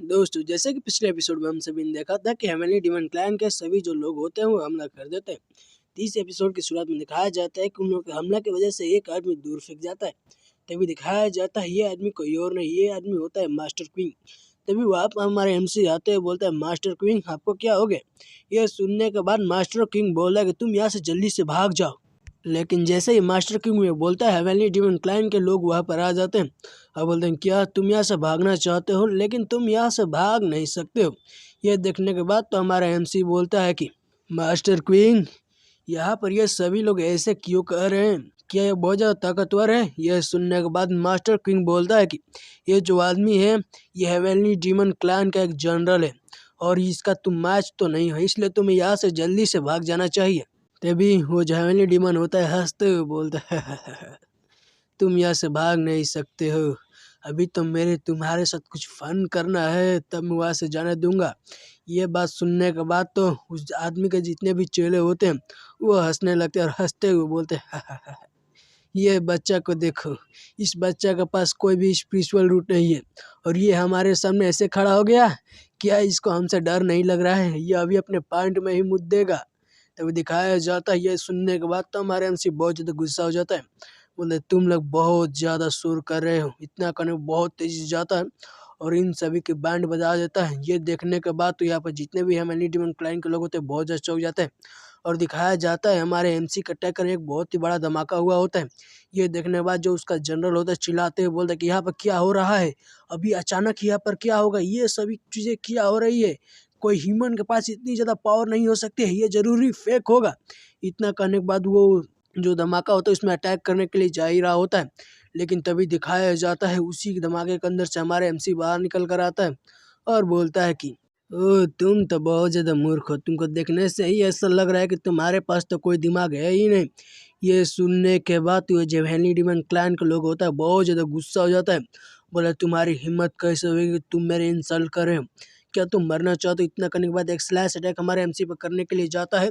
दोस्तों, जैसे कि पिछले एपिसोड में हम सभी ने देखा था कि हेवनली डीमन क्लैन के सभी जो लोग होते हैं वो हमला कर देते हैं। इस एपिसोड की शुरुआत में दिखाया जाता है कि उन लोगों के हमला की वजह से एक आदमी दूर फेंक जाता है। तभी दिखाया जाता है ये आदमी कोई और नहीं, ये आदमी होता है मास्टर क्वीन। तभी वहाँ पर हमारे एमसी आते हैं, बोलता है मास्टर क्वीन आपको क्या हो गया। यह सुनने के बाद मास्टर किंग बोला कि तुम यहाँ से जल्दी से भाग जाओ। लेकिन जैसे ही मास्टर किंग में बोलता है हेवनली डीमन क्लाइन के लोग वहाँ पर आ जाते हैं और बोलते हैं क्या तुम यहाँ से भागना चाहते हो, लेकिन तुम यहाँ से भाग नहीं सकते हो। यह देखने के बाद तो हमारा एमसी बोलता है कि मास्टर क्वीन यहाँ पर ये सभी लोग ऐसे क्यों कह रहे हैं, क्या ये बहुत ज़्यादा ताकतवर है। यह सुनने के बाद मास्टर किंग बोलता है कि ये जो आदमी है ये हेवनली डीमन क्लाइन का एक जनरल है और इसका तुम मैच तो नहीं हो, इसलिए तुम्हें यहाँ से जल्दी से भाग जाना चाहिए। तभी वो जो हेवनली डीमन होता है हंसते हुए बोलता है तुम यहाँ से भाग नहीं सकते हो, अभी तो मेरे तुम्हारे साथ कुछ फन करना है तब मैं वहाँ से जाने दूंगा। ये बात सुनने के बाद तो उस आदमी के जितने भी चेले होते हैं वो हंसने लगते हैं और हंसते हुए बोलते हैं ये बच्चा को देखो, इस बच्चा के पास कोई भी स्पिरिचुअल रूट नहीं है और ये हमारे सामने ऐसे खड़ा हो गया, क्या इसको हमसे डर नहीं लग रहा है, ये अभी अपने पॉइंट में ही मुद्देगा। तभी दिखाया जाता है। ये सुनने के बाद तो हमारे एमसी बहुत ज़्यादा गुस्सा हो जाता है, बोले तुम लोग बहुत ज़्यादा शोर कर रहे हो। इतना करने में बहुत तेज़ी से जाता है और इन सभी के बैंड बजा देता है। ये देखने के बाद तो यहाँ पर जितने भी हेवनली डीमन क्लाइन के लोग होते हैं बहुत ज़्यादा चौंक जाते हैं और दिखाया जाता है हमारे एमसी का अटैक करने एक बहुत ही बड़ा धमाका हुआ होता है। ये देखने के बाद जो उसका जनरल होता है चिल्लाते हुए बोलता है कि यहाँ पर क्या हो रहा है, अभी अचानक यहाँ पर क्या होगा, ये सभी चीज़ें क्या हो रही है, कोई ह्यूमन के पास इतनी ज़्यादा पावर नहीं हो सकती है, ये ज़रूरी फेक होगा। इतना करने के बाद वो जो धमाका होता है उसमें अटैक करने के लिए जा ही रहा होता है, लेकिन तभी दिखाया जाता है उसी धमाके के अंदर से हमारे एमसी बाहर निकल कर आता है और बोलता है कि ओ तुम तो बहुत ज़्यादा मूर्ख हो, तुमको देखने से ही ऐसा लग रहा है कि तुम्हारे पास तो कोई दिमाग है ही नहीं। ये सुनने के बाद तो ये जो हेवनली डीमन क्लैन के लोग होता है बहुत ज़्यादा गुस्सा हो जाता है, बोला तुम्हारी हिम्मत कैसे हुई कि तुम मेरे इंसल्ट कर रहे हो, क्या तुम मरना चाहते हो। इतना करने के बाद एक स्लैश अटैक हमारे एमसी पर करने के लिए जाता है।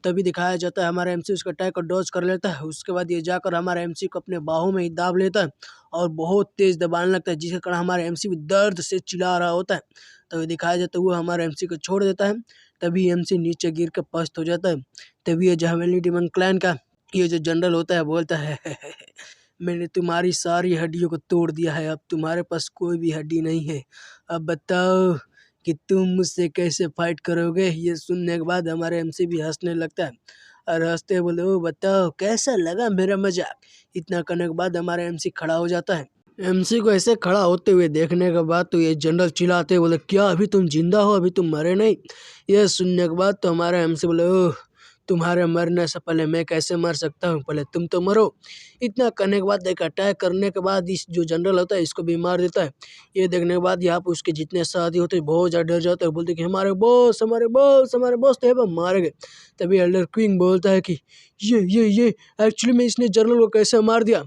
तभी दिखाया जाता है हमारा एमसी उसका अटैक को डॉज कर लेता है। उसके बाद ये जाकर हमारा एमसी को अपने बाहों में ही दाब लेता है और बहुत तेज़ दबाने लगता है, जिसके कारण हमारा एमसी भी दर्द से चिल्ला रहा होता है। तभी दिखाया जाता है वो हमारा एमसी को छोड़ देता है। तभी एमसी नीचे गिर के पस्त हो जाता है। तभी ये जो हेवनली डीमन क्लैन का ये जो जनरल होता है बोलता है मैंने तुम्हारी सारी हड्डियों को तोड़ दिया है, अब तुम्हारे पास कोई भी हड्डी नहीं है। अब बताओ कि तुम मुझसे कैसे फाइट करोगे। ये सुनने के बाद हमारे एमसी भी हंसने लगता है और हंसते हुए बोले ओ बताओ कैसा लगा मेरा मजाक। इतना करने के बाद हमारा एमसी खड़ा हो जाता है। एमसी को ऐसे खड़ा होते हुए देखने के बाद तो ये जनरल चिल्लाते हुए बोले क्या अभी तुम जिंदा हो, अभी तुम मरे नहीं। ये सुनने के बाद तो हमारा एमसी बोले ओह तुम्हारे मरने से पहले मैं कैसे मर सकता हूँ, पहले तुम तो मरो। इतना करने के बाद एक अटैक करने के बाद इस जो जनरल होता है इसको भी मार देता है। ये देखने के बाद यहाँ पर उसके जितने साथी होते हैं बहुत ज़्यादा डर जाते हैं, बोलते कि हमारे बॉस हमारे बॉस हमारे बॉस तो यहाँ मारे गए। तभी एल्डर क्वीन बोलता है कि ये एक्चुअली में इसने जनरल को कैसे मार दिया।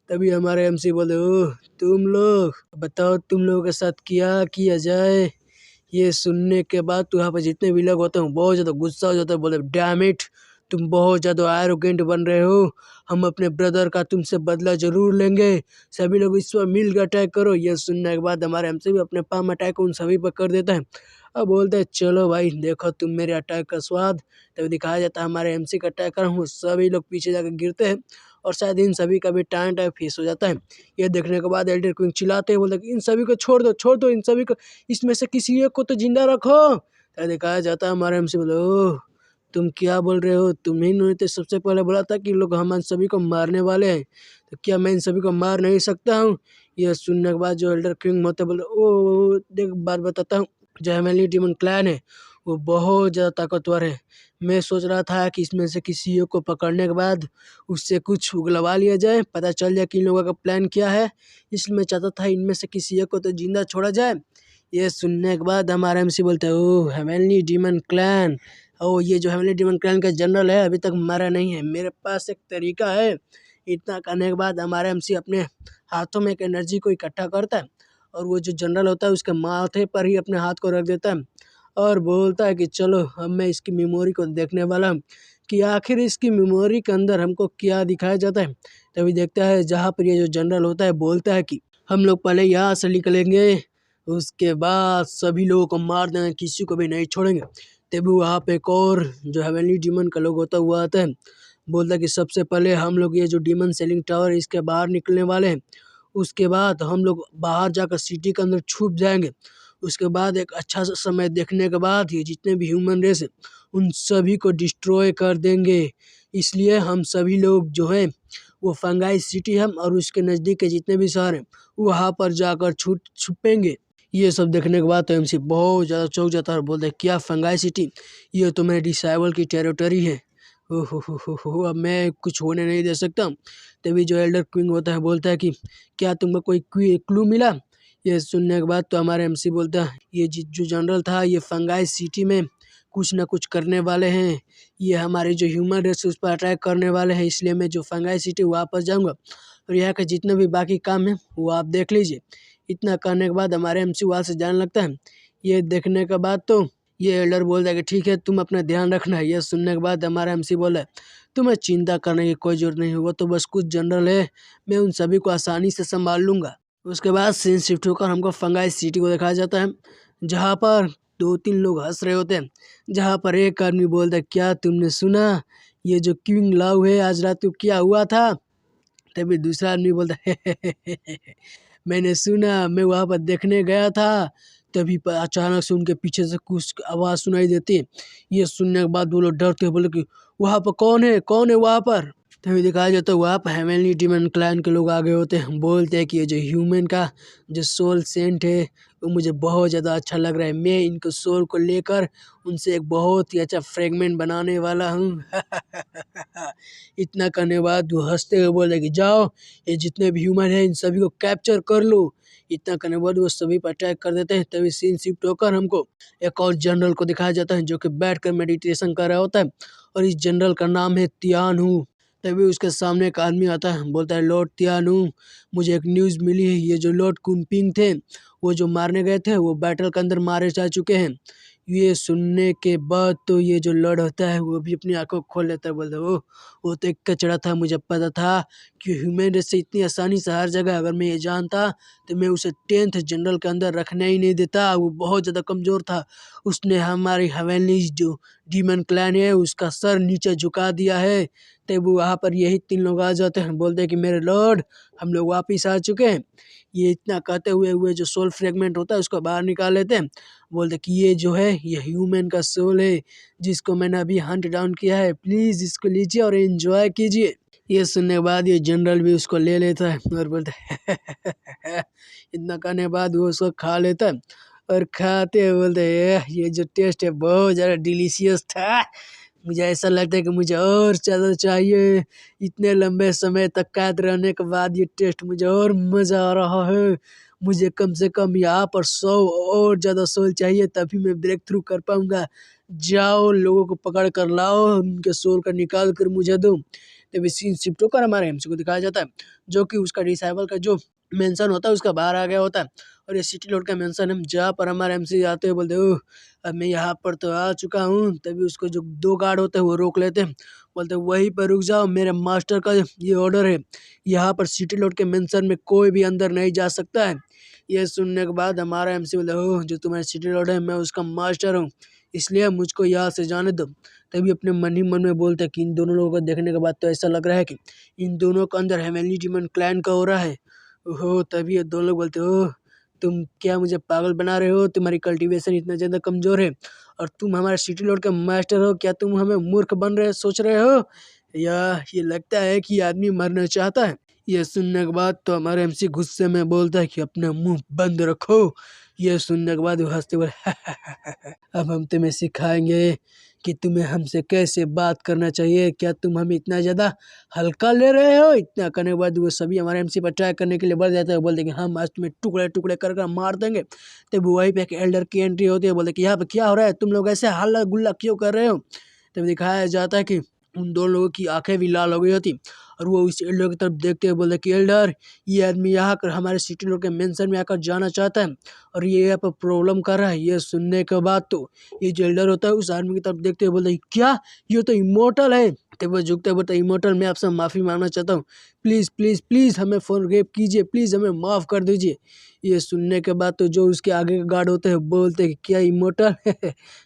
तभी हमारे एमसी बोले ओह तुम लोग बताओ तुम लोगों के साथ क्या किया जाए। ये सुनने के बाद तो यहाँ पर जितने भी लोग होते हैं बहुत ज़्यादा गुस्सा हो जाता है, बोले डैम इट तुम बहुत ज़्यादा एरोगेंट बन रहे हो, हम अपने ब्रदर का तुमसे बदला जरूर लेंगे, सभी लोग इस पर मिल कर अटैक करो। ये सुनने के बाद हमारे एमसी भी अपने पाम अटैक उन सभी पर कर देता है। अब बोलते हैं चलो भाई देखो तुम मेरे अटैक का स्वाद। तभी दिखाया जाता है हमारे एमसी का अटैक कर हूँ, सभी लोग पीछे जाकर गिरते हैं और शायद इन सभी का भी टाइम फेस हो जाता है। ये देखने के बाद एल्डर क्वीन चिल्लाते हैं, बोलते इन सभी को छोड़ दो इन सभी को, इसमें से किसी एक को तो जिंदा रखो। तो दिखाया जाता है हमारे एमसी बोले ओह तुम क्या बोल रहे हो, तुम्हीं ने तो सबसे पहले बोला था कि लोग हम सभी को मारने वाले हैं, तो क्या मैं इन सभी को मार नहीं सकता हूँ। यह सुनने के बाद जो एल्डर किंग होते बोले ओ देख बात बताता हूँ, जो हेवनली डीमन क्लैन है वो बहुत ज़्यादा ताकतवर है। मैं सोच रहा था कि इसमें से किसी एक को पकड़ने के बाद उससे कुछ उगलवा लिया जाए, पता चल जाए कि इन लोगों का प्लान क्या है, इसलिए मैं चाहता था इनमें से किसी एक को तो जिंदा छोड़ा जाए। ये सुनने के बाद हमारा एमसी बोलता है ओह हेवनली डीमन क्लैन, ओ ये जो हेवनली डीमन क्लैन का जनरल है अभी तक मरा नहीं है, मेरे पास एक तरीका है। इतना करने के बाद हमारा एमसी अपने हाथों में एक एनर्जी को इकट्ठा करता है और वो जो जनरल होता है उसके माथे पर ही अपने हाथ को रख देता है और बोलता है कि चलो अब मैं इसकी मेमोरी को देखने वाला हूँ कि आखिर इसकी मेमोरी के अंदर हमको क्या दिखाया जाता है। तभी देखता है जहाँ पर ये जो जनरल होता है बोलता है कि हम लोग पहले यहाँ से निकलेंगे, उसके बाद सभी लोगों को मार देंगे, किसी को भी नहीं छोड़ेंगे। तभी वहाँ पे एक और जो हेवनली डीमन का लोग होता हुआ आता है, बोलता है कि सबसे पहले हम लोग ये जो डीमन सेलिंग टावर है इसके बाहर निकलने वाले हैं। उसके बाद हम लोग बाहर जाकर सिटी के अंदर छुप जाएंगे। उसके बाद एक अच्छा सा समय देखने के बाद ये जितने भी ह्यूमन रेस है उन सभी को डिस्ट्रॉय कर देंगे। इसलिए हम सभी लोग जो है वो फंगाई सिटी हम और उसके नज़दीक के जितने भी शहर हैं वहाँ पर जाकर छुपेंगे। ये सब देखने के बाद तो एमसी बहुत ज़्यादा चौंक जाता है और बोलते हैं क्या फंगाई सिटी, ये तो मेरे डिसाइबल की टेरिटरी है। हो अब मैं कुछ होने नहीं दे सकता। तभी जो एल्डर क्विंग होता है बोलता है कि क्या तुमको कोई क्लू मिला। ये सुनने के बाद तो हमारे एमसी बोलता है ये जो जनरल था ये फंगाई सिटी में कुछ ना कुछ करने वाले हैं, ये हमारे जो ह्यूमन रेस उस पर अटैक करने वाले हैं, इसलिए मैं जो फंगाई सिटी वापस जाऊंगा और यहाँ के जितने भी बाकी काम है वो आप देख लीजिए। इतना करने के बाद हमारे एमसी वहाँ से जाने लगता है। ये देखने के बाद तो ये एल्डर बोलता है कि ठीक है तुम अपना ध्यान रखना है। ये सुनने के बाद हमारा एमसी बोला है तुम्हें चिंता करने की कोई जरूरत नहीं, वो तो बस कुछ जनरल है, मैं उन सभी को आसानी से संभाल लूंगा। उसके बाद सीन शिफ्ट होकर हमको फंगाई सिटी को दिखाया जाता है, जहाँ पर 2-3 लोग हंस रहे होते हैं। जहाँ पर एक आदमी बोलता है क्या तुमने सुना ये जो किंग लाव है आज रात को क्या हुआ था। तभी दूसरा आदमी बोलता है मैंने सुना, मैं वहाँ पर देखने गया था। तभी अचानक से उनके पीछे से कुछ आवाज़ सुनाई देती है। ये सुनने के बाद वो लोग डरते बोले कि वहाँ पर कौन है वहाँ पर। तभी दिखाया जाता है वहाँ पर हेवनली डीमन क्लैन के लोग आगे होते हैं। बोलते हैं कि ये जो ह्यूमन का जो सोल सेंट है वो मुझे बहुत ज़्यादा अच्छा लग रहा है, मैं इनको सोल को लेकर उनसे एक बहुत ही अच्छा फ्रेगमेंट बनाने वाला हूँ। इतना करने के बाद वो हंसते हुए बोले कि जाओ ये जितने भी ह्यूमन हैं इन सभी को कैप्चर कर लो। इतना करने के बाद वो सभी पर अटैक कर देते हैं। तभी सीन शिफ्ट होकर हमको एक और जनरल को दिखाया जाता है जो कि बैठकर मेडिटेशन कर रहा होता है और इस जनरल का नाम है तियानू। तभी उसके सामने एक आदमी आता है, बोलता है लॉर्ड तियानू मुझे एक न्यूज़ मिली है, ये जो लॉर्ड कुम्पिंग थे वो जो मारने गए थे वो बैटल के अंदर मारे जा चुके हैं। ये सुनने के बाद तो ये जो लॉर्ड होता है वो भी अपनी आंखों खोल लेता है, बोलता है ओह वो तो एक कचड़ा था, मुझे पता था कि ह्यूमन रेस से इतनी आसानी से हर जगह अगर मैं ये जानता तो मैं उसे 10th जनरल के अंदर रखने ही नहीं देता, वो बहुत ज़्यादा कमज़ोर था। उसने हमारी हेवनली जो डीमन क्लैन है उसका सर नीचे झुका दिया है। तब वहाँ पर यही 3 लोग आ जाते हैं, बोलते हैं कि मेरे लॉर्ड हम लोग वापिस आ चुके हैं। ये इतना कहते हुए जो सोल फ्रेगमेंट होता है उसको बाहर निकाल लेते हैं। बोलते कि ये जो है ये ह्यूमन का सोल है जिसको मैंने अभी हंट डाउन किया है, प्लीज़ इसको लीजिए और एंजॉय कीजिए। ये सुनने के बाद ये जनरल भी उसको ले लेता है और बोलता है इतना करने के बाद वो उसको खा लेता है और खाते हुए बोलते हैं ये जो टेस्ट है बहुत ज़्यादा डिलीशियस था, मुझे ऐसा लगता है कि मुझे और ज़्यादा चाहिए। इतने लंबे समय तक कैद रहने के बाद ये टेस्ट मुझे और मज़ा आ रहा है। मुझे कम से कम यहाँ पर 100 और ज़्यादा सोल चाहिए तभी मैं ब्रेक थ्रू कर पाऊँगा। जाओ लोगों को पकड़ कर लाओ, उनके सोल का निकाल कर मुझे दो। तभी सीन शिफ्ट होकर हमारे एमसी को दिखाया जाता है जो कि उसका डिसाइबल का जो मेंशन होता है उसका बाहर आ गया होता है और ये सिटी लॉर्ड का मेंशन है जहाँ पर हमारे एमसी आते हैं, बोलते ओह अब मैं यहाँ पर तो आ चुका हूँ। तभी उसको जो 2 गार्ड होते हैं वो रोक लेते हैं, बोलते वहीं पर रुक जाओ, मेरे मास्टर का ये ऑर्डर है, यहाँ पर सिटी लॉर्ड के मेंशन में कोई भी अंदर नहीं जा सकता है। ये सुनने के बाद हमारा एमसी बोलता ओह जो तुम्हारा सिटी लॉर्ड है मैं उसका मास्टर हूँ, इसलिए मुझको यहाँ से जाने दो। तभी अपने मन ही मन में बोलते कि इन दोनों लोगों को देखने के बाद तो ऐसा लग रहा है कि इन दोनों के अंदर हेवनली डीमन क्लैन का हो रहा है। ओहो तभी ये दोनों लोग बोलते ओह तुम क्या मुझे पागल बना रहे हो, तुम्हारी कल्टीवेशन इतना ज़्यादा कमज़ोर है और तुम हमारे सिटी लॉर्ड के मास्टर हो, क्या तुम हमें मूर्ख बन रहे सोच रहे हो, या ये लगता है कि आदमी मरना चाहता है। ये सुनने के बाद तो हमारे एमसी गुस्से में बोलता है कि अपना मुंह बंद रखो। ये सुनने के बाद वो हंसते बोले अब हम तुम्हें सिखाएंगे कि तुम्हें हमसे कैसे बात करना चाहिए, क्या तुम हमें इतना ज़्यादा हल्का ले रहे हो। इतना करने के बाद वो सभी हमारे एमसी पर ट्राई करने के लिए बढ़ जाते हैं, बोलते कि हम आज तुम्हें टुकड़े टुकड़े कर कर मार देंगे। तब वहीं पे एक एल्डर की एंट्री होती है, बोलते कि यहाँ पे क्या हो रहा है, तुम लोग ऐसे हल्ला गुल्ला क्यों कर रहे हो। तब दिखाया जाता है कि उन दोनों लोगों की आंखें भी लाल हो गई होती और वो उस एल्डर की तरफ देखते हुए बोले कि एल्डर ये आदमी यहाँ कर हमारे सिटी लॉर्ड के मेंशन में आकर जाना चाहता है और ये यहाँ पर प्रॉब्लम कर रहा है। ये सुनने के बाद तो ये जो एल्डर होता है उस आदमी की तरफ देखते हुए बोलता है क्या ये तो इमोर्टल है। तब वो झुकते हुए बोलता है इमोर्टल मैं आपसे माफ़ी मांगना चाहता हूँ, प्लीज़ प्लीज़ प्लीज़ हमें फॉरगिव कीजिए, प्लीज़ हमें माफ़ कर दीजिए। ये सुनने के बाद तो जो उसके आगे के गार्ड होते हैं बोलते हैं कि क्या इमोर्टल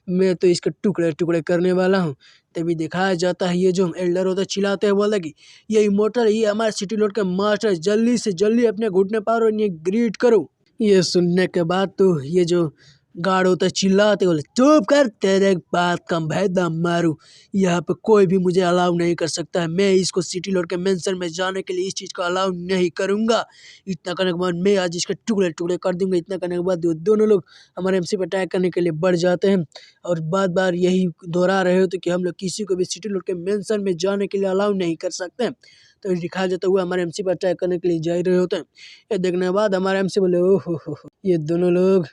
मैं तो इसके टुकड़े टुकड़े करने वाला हूँ। तभी दिखाया जाता है ये जो एल्डर होता है चिल्लाते हैं बोलता कि ये इमोर्टल ये हमारे सिटी लॉर्ड का मास्टर है, जल्दी से जल्दी अपने घुटने पार और ये ग्रीट करो। ये सुनने के बाद तो ये जो गार्ड होता है चिल्लाते बोले चुप कर, तेरे बात का भैदा मारू, यहाँ पे कोई भी मुझे अलाउ नहीं कर सकता है, मैं इसको सिटी लॉर्ड के मेंशन में जाने के लिए इस चीज़ को अलाउ नहीं करूँगा। इतना करने के बाद मैं आज इसके टुकड़े टुकड़े कर दूंगा। इतना करने के बाद दोनों लोग हमारे एमसी पर अटैक करने के लिए बढ़ जाते हैं और बार बार यही दोहरा रहे होते कि हम लोग किसी को भी सिटी लॉर्ड के मेंशन में जाने के लिए अलाउ नहीं कर सकते। तो दिखाया जाता हुआ हमारे एमसी पर अटैक करने के लिए जा रहे होते हैं। ये देखने के बाद हमारे एमसी बोले ओह हो ये दोनों लोग,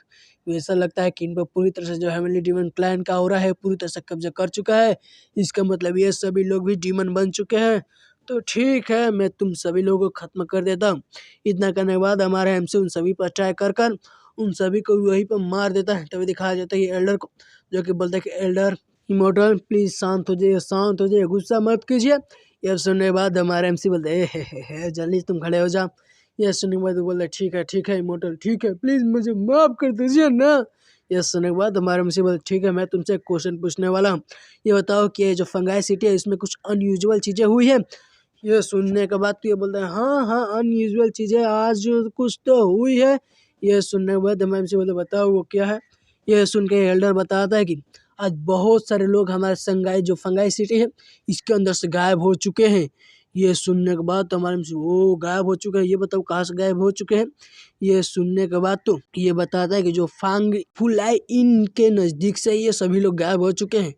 ऐसा लगता है कि इन पर पूरी तरह से जो हेवनली डीमन क्लैन का हो रहा है पूरी तरह से कब्जा कर चुका है। इसका मतलब ये सभी लोग भी डीमन बन चुके हैं। तो ठीक है मैं तुम सभी लोगों को खत्म कर देता हूँ। इतना करने के बाद हमारा एमसी उन सभी पर अटैक कर कर उन सभी को वहीं पर मार देता है। तभी दिखाया जाता है ये एल्डर को, जो कि बोलता है कि एल्डर इमोर्टल प्लीज शांत हो जाइए, शांत हो जाइए, गुस्सा मत कीजिए। ये सुनने के बाद हमारा एमसी बोलता है हे जल्दी तुम खड़े हो जाओ। ये सुनने के बाद बोलता है ठीक है इमोर्टल ठीक है, प्लीज मुझे माफ कर दीजिए ना। ये सुनने के बाद हमारे एमसी बोलता ठीक है मैं तुमसे एक क्वेश्चन पूछने वाला हूँ, ये बताओ कि ये जो फंगाई सिटी है इसमें कुछ अनयूजुअल चीजें हुई है। ये सुनने के बाद तो ये बोलता है हाँ हाँ अनयूजुअल चीजें आज कुछ तो हुई है। ये सुनने के बाद हमारे एमसी बोलता बताओ वो क्या है। ये सुन के एल्डर बताता है कि आज बहुत सारे लोग हमारे संगाई जो फंगाई सिटी है इसके अंदर से गायब हो चुके हैं। ये सुनने के बाद तो हमारे वो गायब हो चुके हैं, ये बताओ कहाँ से गायब हो चुके हैं। ये सुनने के बाद तो ये बताता है कि जो फांग फुलाई इन के नज़दीक से ये सभी लोग गायब हो चुके हैं।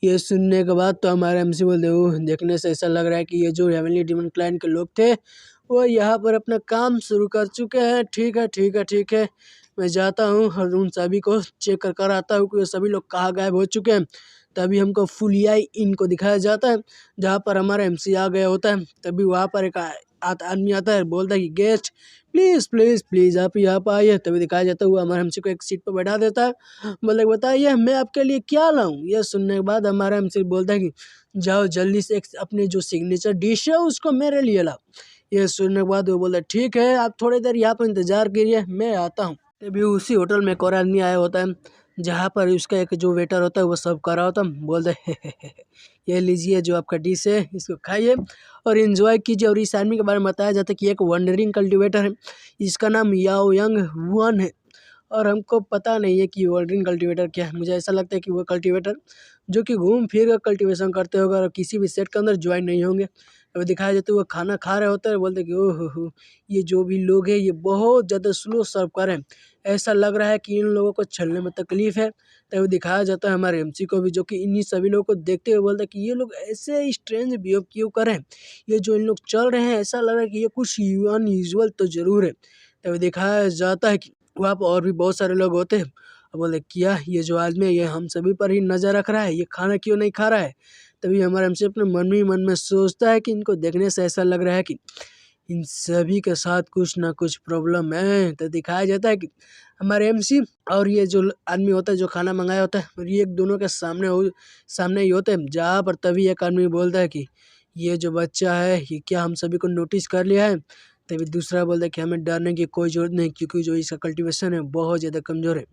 ये सुनने के बाद तो हमारे एमसी बोलते ओह देखने से ऐसा लग रहा है कि ये जो हेवनली डीमन क्लैन के लोग थे वो यहाँ पर अपना काम शुरू कर चुके हैं। ठीक है ठीक है ठीक है मैं जाता हूँ और उन सभी को चेक कर कर आता हूँ कि ये सभी लोग कहाँ गायब हो चुके हैं। तभी हमको फुलियाई इन को दिखाया जाता है जहाँ पर हमारा एमसी आ गया होता है। तभी वहाँ पर एक आदमी आता है, बोलता है कि गेस्ट प्लीज़ प्लीज़ प्लीज़ आप यहाँ पर आइए। तभी दिखाया जाता हुआ हमारे एमसी को एक सीट पर बैठा देता है, बोले बताइए मैं आपके लिए क्या लाऊं। यह सुनने के बाद हमारा एमसी बोलता है कि जाओ जल्दी से एक अपनी जो सिग्नेचर डिश है उसको मेरे लिए लाओ। यह सुनने के बाद वो बोलता है ठीक है आप थोड़ी देर यहाँ पर इंतज़ार कीजिए मैं आता हूँ। तभी उसी होटल में एक और आदमी आया होता है जहाँ पर उसका एक जो वेटर होता है वो सब कर रहा होता है। बोलते ये लीजिए जो आपका डिश है इसको खाइए और एंजॉय कीजिए। और इस आदमी के बारे में बताया जाता है कि एक वंडरिंग कल्टीवेटर है, इसका नाम याओ यंग वन है। और हमको पता नहीं है कि वंडरिंग कल्टीवेटर क्या है, मुझे ऐसा लगता है कि वो कल्टीवेटर जो कि घूम फिर कर कल्टीवेशन करते होगा और किसी भी सेट के अंदर ज्वाइन नहीं होंगे। अभी दिखाया जाता है वो खाना खा रहे होते हैं, बोलते कि ओह हो ये जो भी लोग हैं ये बहुत ज़्यादा स्लो सर्व कर रहे हैं, ऐसा लग रहा है कि इन लोगों को चलने में तकलीफ है। तभी दिखाया जाता है हमारे एमसी को भी, जो कि इन्हीं सभी लोगों को देखते हुए बोलता है कि ये लोग ऐसे स्ट्रेंज बिहेव क्यों कर रहे हैं, ये जो इन लोग चल रहे हैं ऐसा लग रहा है कि ये कुछ अनयूजुअल तो ज़रूर है। तभी दिखाया जाता है कि वहाँ पर और भी बहुत सारे लोग होते हैं और बोले क्या ये जो आदमी है ये हम सभी पर ही नज़र रख रहा है, ये खाना क्यों नहीं खा रहा है। तभी हमारा एमसी अपने मन ही मन में सोचता है कि इनको देखने से ऐसा लग रहा है कि इन सभी के साथ कुछ ना कुछ प्रॉब्लम है। तो दिखाया जाता है कि हमारे एमसी और ये जो आदमी होता है जो खाना मंगाया होता है और ये दोनों के सामने ही होते हैं जहाँ पर तभी एक आदमी बोलता है कि ये जो बच्चा है ये क्या हम सभी को नोटिस कर लिया है। तभी दूसरा बोलता है कि हमें डरने की कोई ज़रूरत नहीं क्योंकि जो इसका कल्टीवेशन है बहुत ज़्यादा कमज़ोर है,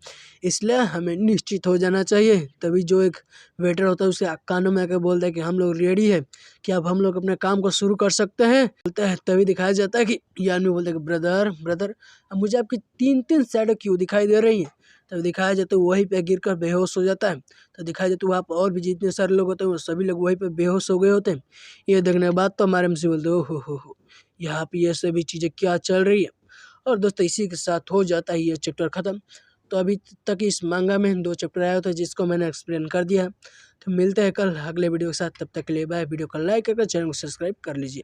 इसलिए हमें निश्चित हो जाना चाहिए। तभी जो एक वेटर होता है उसे कानों में आकर बोलता है कि हम लोग रेडी है, कि अब हम लोग अपने काम को शुरू कर सकते हैं। बोलता है तभी दिखाया जाता है कि ये आदमी बोलता है कि ब्रदर अब मुझे आपकी 3 शैडो क्यों दिखाई दे रही हैं। तब दिखाया जाता है वहीं पे गिरकर बेहोश हो जाता है। तो दिखाया जाता है वहाँ पर और भी जितने सारे लोग होते हैं वो सभी लोग वहीं पे बेहोश हो गए होते हैं। ये देखने के बाद तो हमारे एमसी बोलते ओ हो यहाँ पे ये सभी चीज़ें क्या चल रही है। और दोस्तों इसी के साथ हो जाता है ये चैप्टर ख़त्म। तो अभी तक इस मांगा में 2 चैप्टर आया था जिसको मैंने एक्सप्लेन कर दिया है। तो मिलते हैं कल अगले वीडियो के साथ, तब तक के लिए बाय। वीडियो को लाइक करके चैनल को सब्सक्राइब कर लीजिए।